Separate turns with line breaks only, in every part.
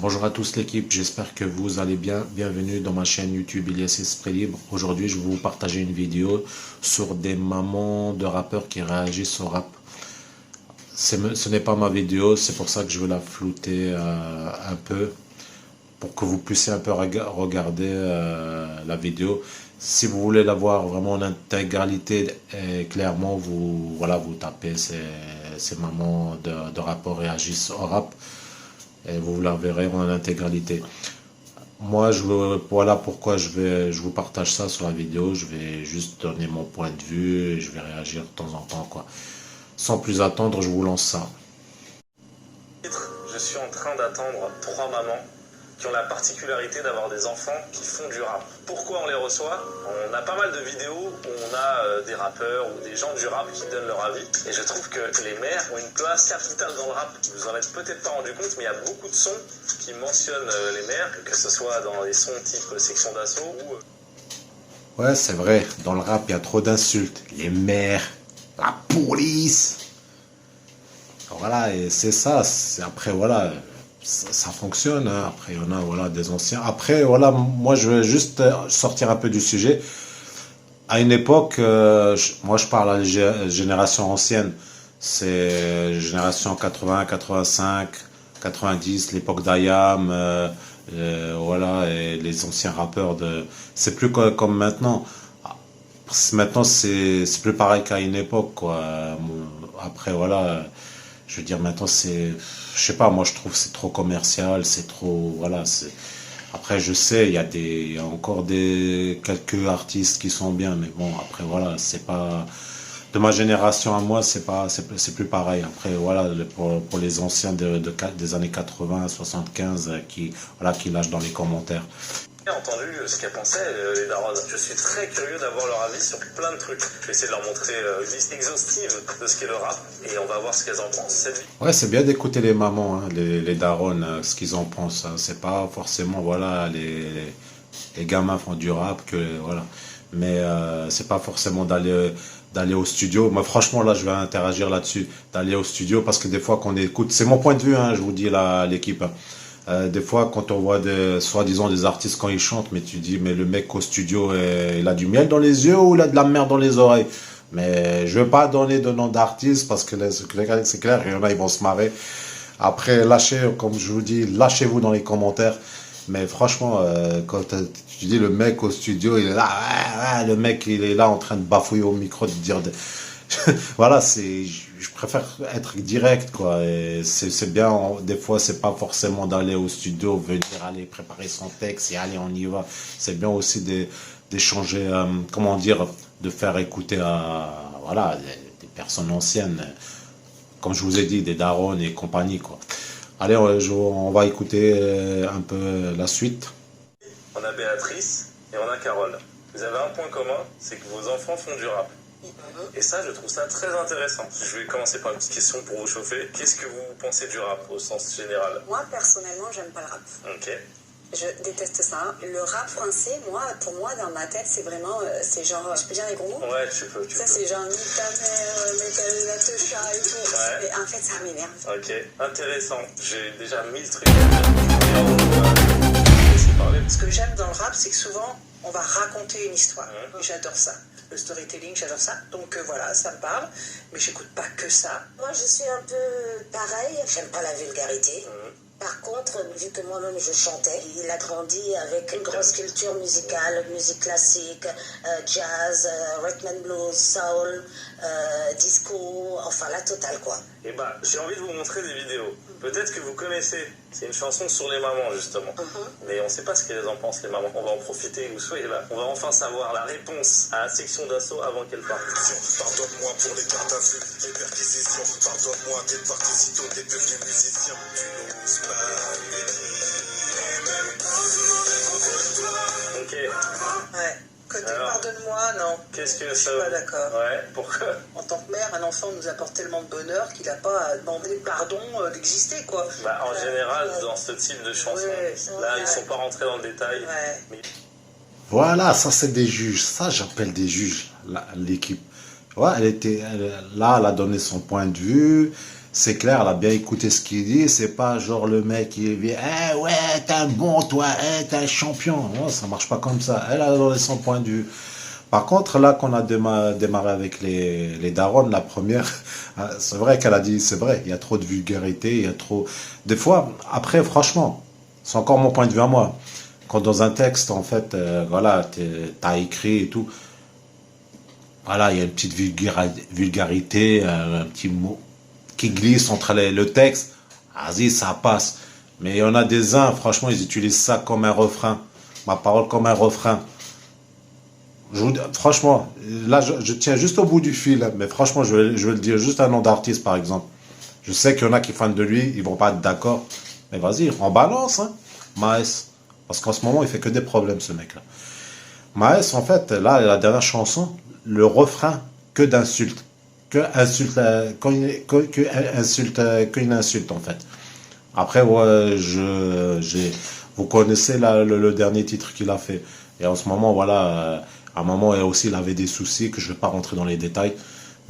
Bonjour à tous l'équipe, j'espère que vous allez bien. Bienvenue dans ma chaîne YouTube Ilyes Esprit Libre. Aujourd'hui, je vais vous partager une vidéo sur des mamans de rappeurs qui réagissent au rap. Ce n'est pas ma vidéo, c'est pour ça que je veux la flouter un peu, pour que vous puissiez un peu regarder la vidéo. Si vous voulez la voir vraiment en intégralité, clairement, vous tapez ces mamans de rappeurs réagissent au rap. Et vous la verrez en intégralité. Moi, voilà pourquoi je vous partage ça sur la vidéo. Je vais juste donner mon point de vue et je vais réagir de temps en temps, quoi. Sans plus attendre, je vous lance ça.
Je suis en train d'attendre 3 mamans qui ont la particularité d'avoir des enfants qui font du rap. Pourquoi on les reçoit? On a pas mal de vidéos où on a des rappeurs ou des gens du rap qui donnent leur avis. Et je trouve que les mères ont une place capitale dans le rap. Vous en êtes peut-être pas rendu compte, mais il y a beaucoup de sons qui mentionnent les mères, que ce soit dans les sons type section d'assaut ou...
Ouais, c'est vrai, dans le rap, il y a trop d'insultes. Les mères, la police. Voilà, et c'est ça. Après, voilà, ça fonctionne. Hein. Après, il y en a voilà, des anciens. Après, voilà, moi, je vais juste sortir un peu du sujet. À une époque, moi, je parle à la génération ancienne. C'est génération 80, 85, 90, l'époque d'Ayam. Voilà, et les anciens rappeurs de... C'est plus comme maintenant. Maintenant, c'est plus pareil qu'à une époque, quoi. Après, voilà, je veux dire, maintenant, c'est... Je sais pas, moi, je trouve que c'est trop commercial, c'est trop... Voilà, c'est... Après, je sais, il y a encore quelques artistes qui sont bien, mais bon, après, voilà, c'est pas... De ma génération à moi, c'est plus pareil. Après, voilà, pour les anciens des années 80, 75, voilà, qui lâchent dans les commentaires.
J'ai entendu ce qu'elles pensaient, les darons. Je suis très curieux d'avoir leur avis sur plein de trucs. Je vais essayer de leur montrer une liste exhaustive de ce qu'est le rap et on va voir ce qu'elles en pensent.
Ouais, c'est bien d'écouter les mamans, hein, les darons, ce qu'ils en pensent. Hein. C'est pas forcément, voilà, les gamins font du rap, voilà. Mais c'est pas forcément d'aller au studio. Moi, franchement, là, je vais interagir là-dessus, d'aller au studio, parce que des fois qu'on écoute, c'est mon point de vue, hein, je vous dis, l'équipe. Des fois, quand on voit soi-disant des artistes quand ils chantent, mais tu dis, mais le mec au studio, il a du miel dans les yeux ou il a de la merde dans les oreilles? Mais je veux pas donner de nom d'artiste parce que c'est clair, il y en a, ils vont se marrer. Après, comme je vous dis, lâchez-vous dans les commentaires. Mais franchement, quand tu dis le mec au studio, il est là, le mec, il est là en train de bafouiller au micro, de dire... Voilà, je préfère être direct, quoi. C'est bien, des fois, c'est pas forcément d'aller au studio, venir aller préparer son texte et allez, on y va. C'est bien aussi d'échanger, comment dire, de faire écouter à, voilà, des personnes anciennes, comme je vous ai dit, des darons et compagnie, quoi. Allez, on va écouter un peu la suite.
On a Béatrice et on a Carole. Vous avez un point commun, c'est que vos enfants font du rap. Et ça, je trouve ça très intéressant. Je vais commencer par une petite question pour vous chauffer. Qu'est-ce que vous pensez du rap au sens général?
Moi, personnellement, j'aime pas le rap.
Ok.
Je déteste ça. Le rap français, pour moi, dans ma tête, c'est vraiment, c'est genre, je peux dire les gros mots?
Ouais, tu peux.
Ça, c'est genre, nique ta mère, mets ta lunette chat et tout.
Ouais.
Et en fait, ça m'énerve.
Ok, intéressant. J'ai déjà 1000 trucs à dire. Laissez parler.
Ce que j'aime dans le rap, c'est que souvent, on va raconter une histoire. Et j'adore ça. Le storytelling, j'adore ça. Donc voilà, ça me parle. Mais j'écoute pas que ça.
Moi, je suis un peu pareil. J'aime pas la vulgarité. Par contre, vu que moi-même je chantais, il a grandi avec une grosse culture musicale, musique classique, jazz, rhythm and blues, soul, disco, enfin la totale, quoi.
Et bah, j'ai envie de vous montrer des vidéos. Peut-être que vous connaissez. C'est une chanson sur les mamans, justement. Mais on ne sait pas ce qu'elles en pensent, les mamans. On va en profiter, vous soyez là. On va enfin savoir la réponse à la section d'assaut avant qu'elle parte.
Pardonne-moi pour les cartes à vue, les perquisitions. Pardonne-moi d'être parti si tôt, t'es devenu musicien. Tu n'oses pas me dire.
Ok.
Ouais. Côté
Alors,
pardonne-moi, non.
Qu'est-ce que
Je
ça...
suis pas d'accord.
Ouais, pourquoi?
En tant que mère, un enfant nous apporte tellement de bonheur qu'il n'a pas à demander pardon d'exister, quoi.
Bah, en général, dans ce type de chanson, là, ils sont pas rentrés dans le détail.
Ouais.
Mais...
Voilà, ça c'est des juges. Ça, j'appelle des juges, l'équipe. Ouais, là, elle a donné son point de vue. c'est clair, elle a bien écouté ce qu'il dit. C'est pas genre le mec qui vient, eh ouais, t'es un bon, toi, t'es un champion. Non, ça marche pas comme ça. Elle a donné son point de vue. Par contre, là, qu'on a démarré avec les darons, la première, c'est vrai qu'elle a dit, c'est vrai, il y a trop de vulgarité, il y a trop. Des fois, après, franchement, c'est encore mon point de vue à moi. Quand dans un texte, en fait, voilà, t'as écrit et tout, voilà, il y a une petite vulgarité, un petit mot qui glisse entre le texte, vas-y, ça passe. Mais il y en a des uns, franchement, ils utilisent ça comme un refrain, ma parole comme un refrain. Franchement, là, je tiens juste au bout du fil, mais franchement, je vais le dire, juste un nom d'artiste, par exemple. Je sais qu'il y en a qui sont fans de lui, ils vont pas être d'accord, mais vas-y, on balance, hein, Maes. Parce qu'en ce moment, il fait que des problèmes, ce mec-là. Maes, en fait, là, la dernière chanson, le refrain, que d'insultes. Que qu'une insulte, en fait. Après, ouais, vous connaissez le dernier titre qu'il a fait. Et en ce moment, voilà, à un moment, il avait des soucis, que je ne vais pas rentrer dans les détails.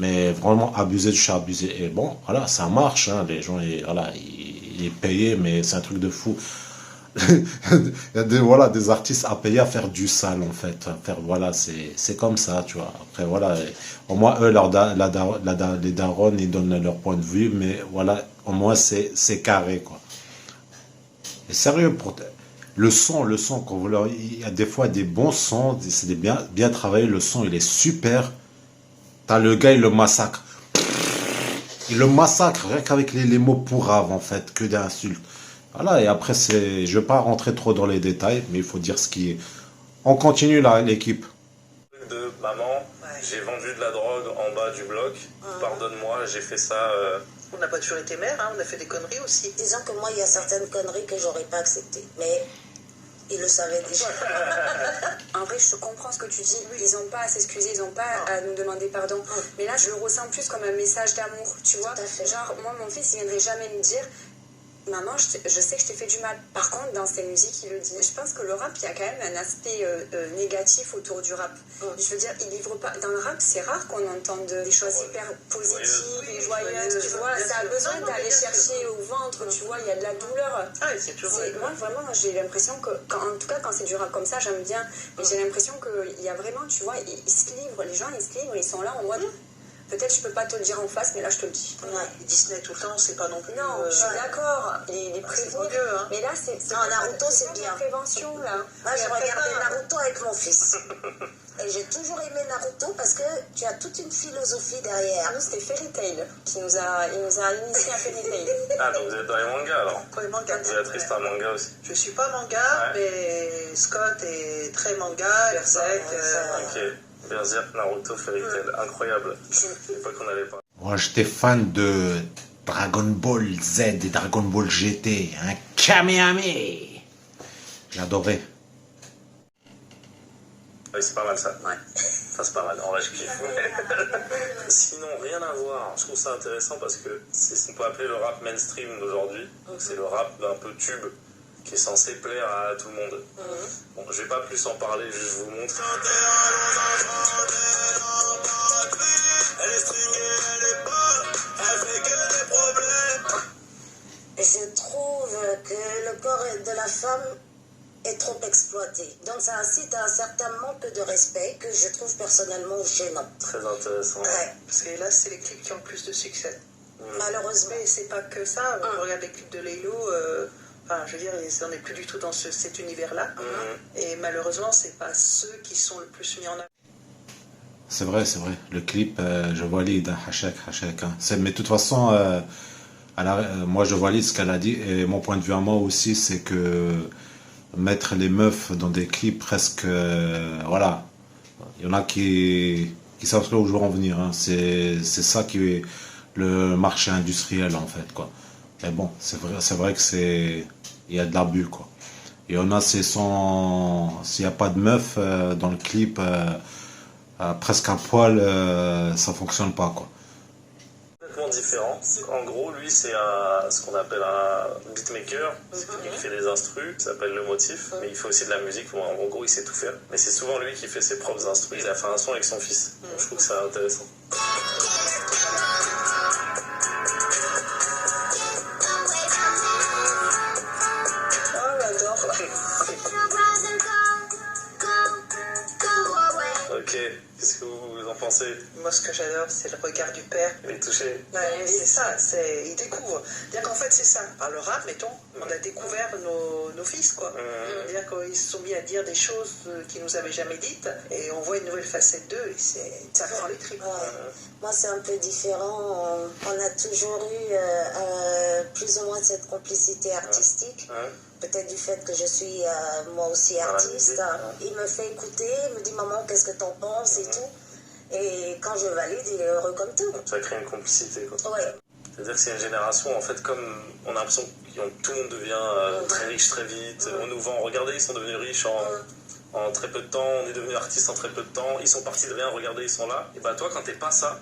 Mais vraiment, abusé, je suis abusé. Et bon, voilà, ça marche, hein, les gens, voilà, il est payé, mais c'est un truc de fou. Il y a des artistes à payer à faire du sale, en fait. Voilà, c'est comme ça, tu vois. Après, voilà, au moins, eux, les darons, ils donnent leur point de vue, mais voilà, au moins, c'est carré, quoi. Et sérieux, le son, il y a des fois des bons sons, c'est bien travaillé, le son, il est super. T'as le gars, il le massacre. Il le massacre, rien qu'avec les mots pourraves, en fait, que d'insultes. Voilà, et après, je ne vais pas rentrer trop dans les détails, mais il faut dire ce qui est. On continue là, l'équipe.
De maman, j'ai vendu de la drogue en bas du bloc, pardonne-moi, j'ai fait ça.
On n'a pas toujours été mère, hein, on a fait des conneries aussi.
Disons que moi, il y a certaines conneries que j'aurais pas acceptées, mais ils le savaient déjà.
En vrai, je comprends ce que tu dis. Ils n'ont pas à s'excuser, ils n'ont pas à nous demander pardon. Mais là, je le ressens plus comme un message d'amour, tu vois. Genre, moi, mon fils, il viendrait jamais me dire... Maman, je sais que je t'ai fait du mal. Par contre, dans ses musiques, il le dit. Je pense que le rap, il y a quand même un aspect négatif autour du rap. Je veux dire, il livre pas. Dans le rap, c'est rare qu'on entende des choses hyper positives et joyeuses. Tu vois, ça a besoin d'aller chercher au ventre. Tu vois, il y a de la douleur.
Ah, c'est toujours.
Moi, vraiment, j'ai l'impression que, en tout cas, quand c'est du rap comme ça, j'aime bien. Mais j'ai l'impression qu'il y a vraiment, tu vois, ils se livrent. Les gens, ils se livrent. Ils sont là en mode. Peut-être je peux pas te le dire en face, mais là je te le dis.
Ouais, Disney tout le temps, c'est pas non plus.
Non, je suis d'accord. Les prévenir.
Mieux, hein.
Mais là, c'est.
Non, Naruto, c'est bien.
Prévention, là.
Moi, je regardais Naruto avec mon fils. Et j'ai toujours aimé Naruto parce que tu as toute une philosophie derrière.
Nous, c'était Fairy Tail il nous a initié à Fairy Tail.
Ah, donc vous êtes dans les mangas alors.
Pour les mangas.
Béatrice, t'as un manga aussi.
Je suis pas manga, mais Scott est très manga, Berserk.
Ok. Berserk, Naruto, Fairy Tail, incroyable. Je sais pas qu'on allait pas.
Moi, j'étais fan de Dragon Ball Z et Dragon Ball GT, un Kamehameha. J'adorais.
Oui, c'est pas mal ça. Ouais. Ça, c'est pas mal. En vrai, je kiffe. Sinon, rien à voir. Je trouve ça intéressant parce que c'est ce qu'on peut appeler le rap mainstream d'aujourd'hui. C'est le rap d'un peu tube qui est censé plaire à tout le monde. Bon, je vais pas plus en parler, juste vous montre. Elle est stringée, elle est pas, elle fait que des problèmes.
Je trouve que le corps de la femme est trop exploité. Donc ça incite à un certain manque de respect que je trouve personnellement gênant.
Très intéressant.
Ouais.
Parce que là, c'est les clips qui ont le plus de succès.
Malheureusement.
Mais c'est pas que ça. On regarde les clips de Laylo. Enfin, je veux dire, on n'est plus du tout dans cet univers-là. Et malheureusement, c'est pas ceux qui sont le plus mis en avant.
C'est vrai. Le clip, je valide, Hachek. Hein. Mais de toute façon, moi je valide ce qu'elle a dit. Et mon point de vue à moi aussi, c'est que mettre les meufs dans des clips presque... voilà. Il y en a qui savent pas où je veux en venir. Hein. C'est ça qui est le marché industriel, en fait, quoi. Mais bon, c'est vrai que il y a de l'abus, quoi. Et on a s'il n'y a pas de meuf dans le clip, presque à poil, ça fonctionne pas, quoi.
Complètement différent. En gros, lui, c'est ce qu'on appelle un beatmaker. Il fait des instrus, ça s'appelle le motif, mais il fait aussi de la musique. Bon, en gros, il sait tout faire. Mais c'est souvent lui qui fait ses propres instrus. Il a fait un son avec son fils. Donc, je trouve que c'est intéressant. Allez, qu'est-ce que vous en pensez?
Moi, ce que j'adore, c'est le regard du père.
Il est touché.
Ouais, c'est ça, il découvre. C'est-à-dire qu'en fait, c'est ça. Par le rap, mettons, on a découvert nos fils, quoi. C'est-à-dire qu'ils se sont mis à dire des choses qu'ils nous avaient jamais dites, et on voit une nouvelle facette d'eux, et ça prend les tripes.
Moi, c'est un peu différent. On a toujours eu plus ou moins cette complicité artistique. Peut-être du fait que je suis moi aussi artiste. Il me fait écouter, il me dit maman, qu'est-ce que t'en penses et tout. Et quand je valide, il est heureux comme tout.
Ça crée une complicité, quoi.
Ouais.
C'est-à-dire que c'est une génération, en fait, comme on a l'impression que tout le monde devient très riche très vite. On nous vend, regardez, ils sont devenus riches en très peu de temps, on est devenus artistes en très peu de temps, ils sont partis de rien, regardez, ils sont là. Et bah toi, quand t'es pas ça,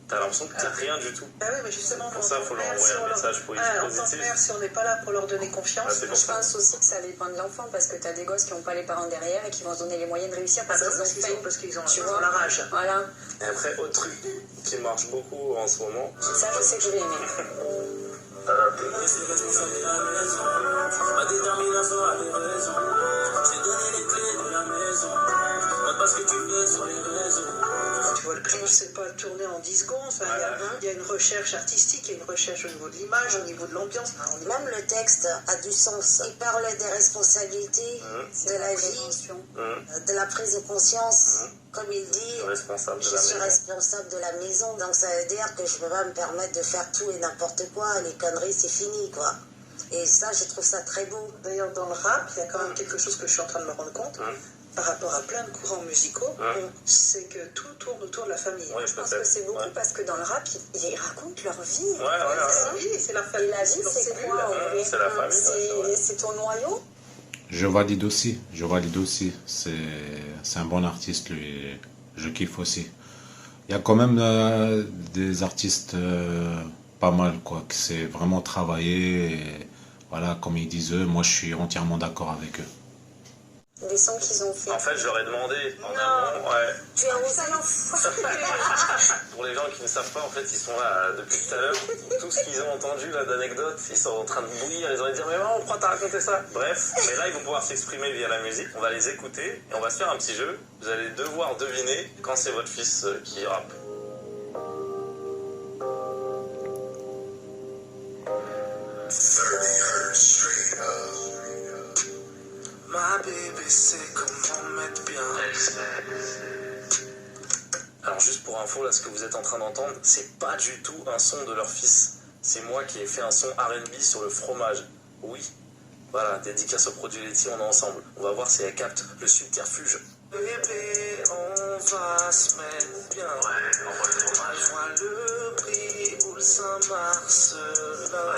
t'as l'impression que t'es rien du tout.
Ah oui, mais justement,
pour ça, il faut leur envoyer un message positif.
En tant que mère, si on n'est pas là pour leur donner confiance,
Je pense aussi que ça dépend de l'enfant parce que tu as des gosses qui n'ont pas les parents derrière et qui vont se donner les moyens de réussir parce qu'ils ont faim.
parce qu'ils ont
Tu vois,
la rage.
Voilà,
Et après, autre truc qui marche beaucoup en ce moment,
ça je sais que je vais aimer.
Ma détermination a des raisons. J'ai donné les clés de la maison. Pas ce que tu fais sur les réseaux.
Tu vois, le clip, c'est pas tourné en 10 secondes. Enfin, il y a une recherche artistique, il y a une recherche au niveau de l'image, au niveau de l'ambiance.
Même le texte a du sens. Il parle des responsabilités de la vie, de la prise de conscience. Comme il dit, je suis responsable de la maison. Donc ça veut dire que je ne peux pas me permettre de faire tout et n'importe quoi. Les conneries, c'est fini, quoi. Et ça, je trouve ça très beau.
D'ailleurs, dans le rap, il y a quand même quelque chose que je suis en train de me rendre compte. Par rapport à plein de courants musicaux, c'est que tout tourne autour de la famille.
Je pense que c'est beaucoup parce que dans le rap, ils racontent leur vie.
Oui, c'est la famille.
Et la vie, c'est quoi en vrai?
C'est la famille.
C'est ton noyau.
Je valide aussi. C'est un bon artiste, lui. Je kiffe aussi. Il y a quand même des artistes pas mal, quoi, qui c'est vraiment travaillé. Et, voilà, comme ils disent eux, moi je suis entièrement d'accord avec eux.
Des sons qu'ils ont fait.
En fait, je leur ai demandé en amont,
Tu as osé
Pour les gens qui ne savent pas, en fait, ils sont là depuis tout à l'heure. Tout ce qu'ils ont entendu là d'anecdotes, ils sont en train de bouillir. Ils ont dire mais maman, pourquoi t'as raconté ça? Bref, mais là ils vont pouvoir s'exprimer via la musique. On va les écouter et on va se faire un petit jeu. Vous allez devoir deviner quand c'est votre fils qui rappe.
Ma bébé sait comment mettre bien.
Alors juste pour info, là ce que vous êtes en train d'entendre, c'est pas du tout un son de leur fils. C'est moi qui ai fait un son R&B sur le fromage. Oui, voilà, dédicace au produit laitier, on est ensemble. On va voir si elle capte le subterfuge.
Bébé, on va se mettre bien. On voit le fromage. Je vois le prix où le Saint-Marcelin.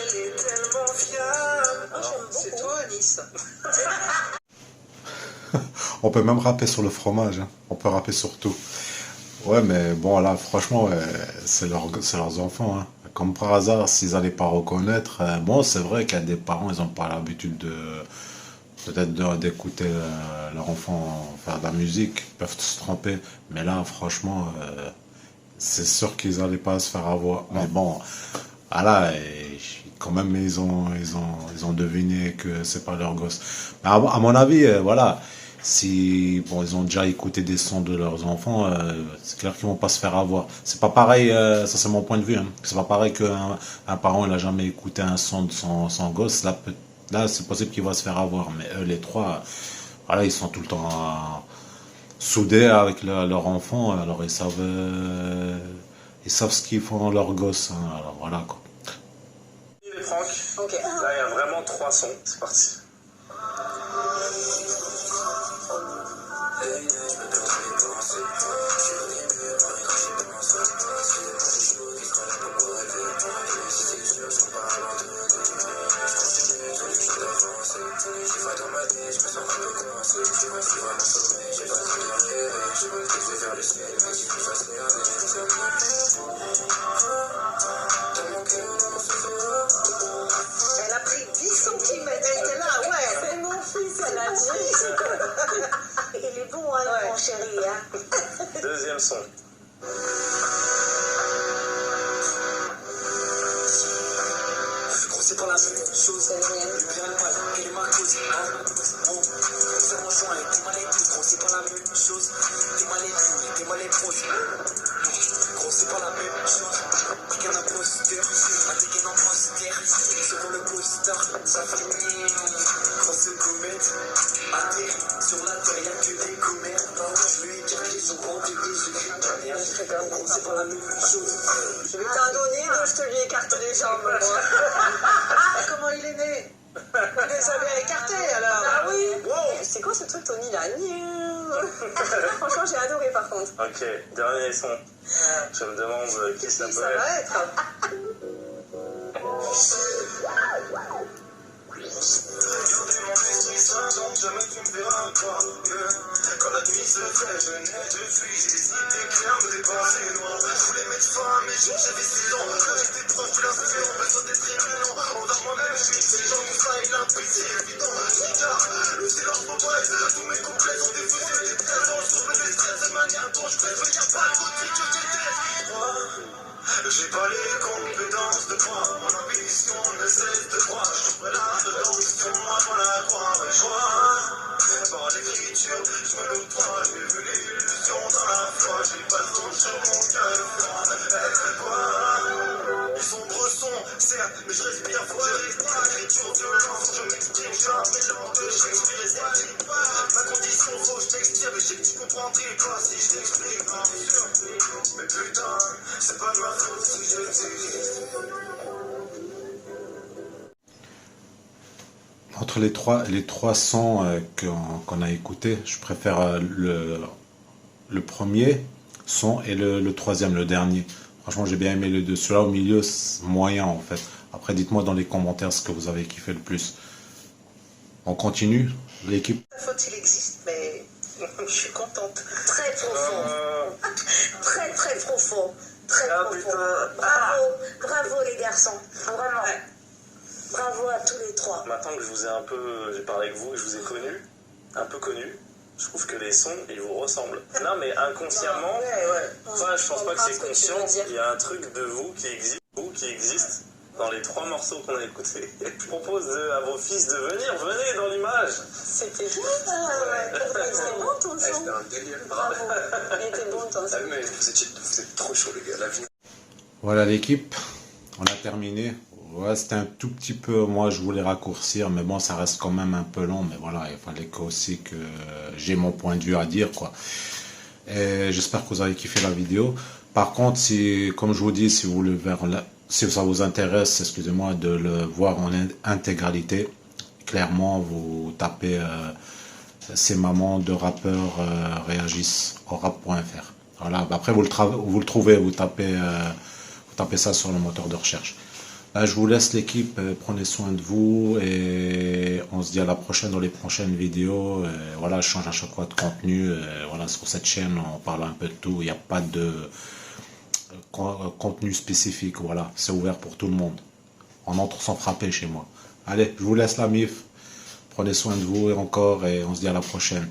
Elle est tellement fiable.
C'est toi, Nice.
On peut même rapper sur le fromage, hein. On peut rapper sur tout. Ouais, mais bon, là, franchement, c'est leurs enfants, hein. Comme par hasard, s'ils n'allaient pas reconnaître, bon, c'est vrai qu'il y a des parents, ils n'ont pas l'habitude d'écouter leur enfant faire de la musique, ils peuvent se tromper, mais là, franchement, c'est sûr qu'ils n'allaient pas se faire avoir. Mais bon, voilà, et quand même, ils ont deviné que c'est pas leur gosse. Mais à mon avis, voilà. Si bon, ils ont déjà écouté des sons de leurs enfants, c'est clair qu'ils vont pas se faire avoir. C'est pas pareil, ça c'est mon point de vue, hein. C'est pas pareil qu'un parent il a jamais écouté un son de son gosse. Là c'est possible qu'il va se faire avoir. Mais eux les trois, voilà, ils sont tout le temps soudés avec leur enfant. Alors ils savent ce qu'ils font leurs gosses, hein. Alors voilà quoi.
Les Franck,
Ok.
là il y a vraiment 3 sons. C'est parti.
Elle a pris 10 centimètres. Elle était là, ouais.
C'est mon fils, elle a dit.
Il est bon, hein, mon chéri, hein.
Deuxième son.
C'est pas la même chose.
C'est le mien.
Le bien et le mal, et les marcos. C'est mon joint et tout mal et tout. C'est pas la même chose. star, ça finit. Grosse comète, atterri sur la terre, y'a que des commères. Je lui ai dit qu'ils sont rendus et j'écris pas rien. C'est pas la même chose.
Je vais t'en donner, je te lui écarte les jambes, moi. Comment il est né? Il les avait écartés, alors.
Ah oui.
Wow.
C'est quoi ce truc, Tony, là? Franchement, j'ai adoré, par contre.
Ok, dernier son. Je me demande qui ça peut
Ça
être.
va être.
Regardez mon esprit s'invente, jamais tu me verras pas. Quand la nuit se fait, je nais, je fuis, j'ai des idées claires, mais des pensées noires. Je voulais mettre fin à mes jours, j'avais 6 ans. Quand j'étais proche de l'influence, besoin d'être éminent. Envers moi-même, je suis ces gens, tout ça est limpide, c'est évident. Cigare, le silence m'embrasse, tous mes couplets sont des fusils, des présents. Je trouve les stress de manière dont je préfère, y'a pas de gothique que j'étais. J'ai pas les compétences de moi, mon ambition ne cesse de croître. Je ferai l'art de l'ambition, moi je la crois, mais je crois. Par l'écriture, je me loupe pas, j'ai vu l'illusion dans la foi. J'ai pas le son sur mon cœur froid, quoi. Ils sont bressons, certes, mais je respire froid, je respire l'écriture, violence, je m'exprime, je suis un mélange de Shakespeare et Zelda. Ma condition, faut que je t'explique, mais je sais que tu comprendrais pas si je t'exprime, bien sûr. Mais putain, c'est pas de ma faute si je t'existe.
Entre les trois sons qu'on a écoutés, je préfère le premier son et le troisième, le dernier. Franchement, j'ai bien aimé les deux. Celui-là au milieu, c'est moyen en fait. Après, dites-moi dans les commentaires ce que vous avez kiffé le plus. On continue, l'équipe.
La faute, il existe, mais je suis contente.
Très profond. Très, très profond. Très
Ah,
profond.
putain.
Bravo. Bravo, les garçons. Vraiment. Bravo à tous les trois.
Maintenant que je vous ai un peu, j'ai parlé avec vous et je vous ai un peu connu, je trouve que les sons, ils vous ressemblent. Non, mais inconsciemment, ça, je pense pas que c'est conscient. Il y a un truc de vous qui existe dans les 3 morceaux qu'on a écoutés. Je propose à vos fils de venez dans l'image.
C'était tout. C'était bon, ton son.
C'était un délire.
Bravo. Il était bon, ton son.
Mais vous êtes trop chaud, les gars. La vie.
Voilà l'équipe, on a terminé. Ouais, c'était un tout petit peu, moi je voulais raccourcir, mais bon, ça reste quand même un peu long, mais voilà, il fallait aussi que j'ai mon point de vue à dire, quoi. Et j'espère que vous avez kiffé la vidéo. Par contre, si, comme je vous dis, si vous voulez si ça vous intéresse, excusez-moi, de le voir en intégralité, clairement, vous tapez ces mamans de rappeurs réagissent au rap.fr. Voilà, après vous le trouvez, vous tapez ça sur le moteur de recherche. Là, je vous laisse l'équipe, prenez soin de vous et on se dit à la prochaine dans les prochaines vidéos. Voilà, je change à chaque fois de contenu. Voilà, sur cette chaîne, on parle un peu de tout. Il n'y a pas de contenu spécifique. Voilà, c'est ouvert pour tout le monde. On entre sans frapper chez moi. Allez, je vous laisse la mif. Prenez soin de vous et on se dit à la prochaine.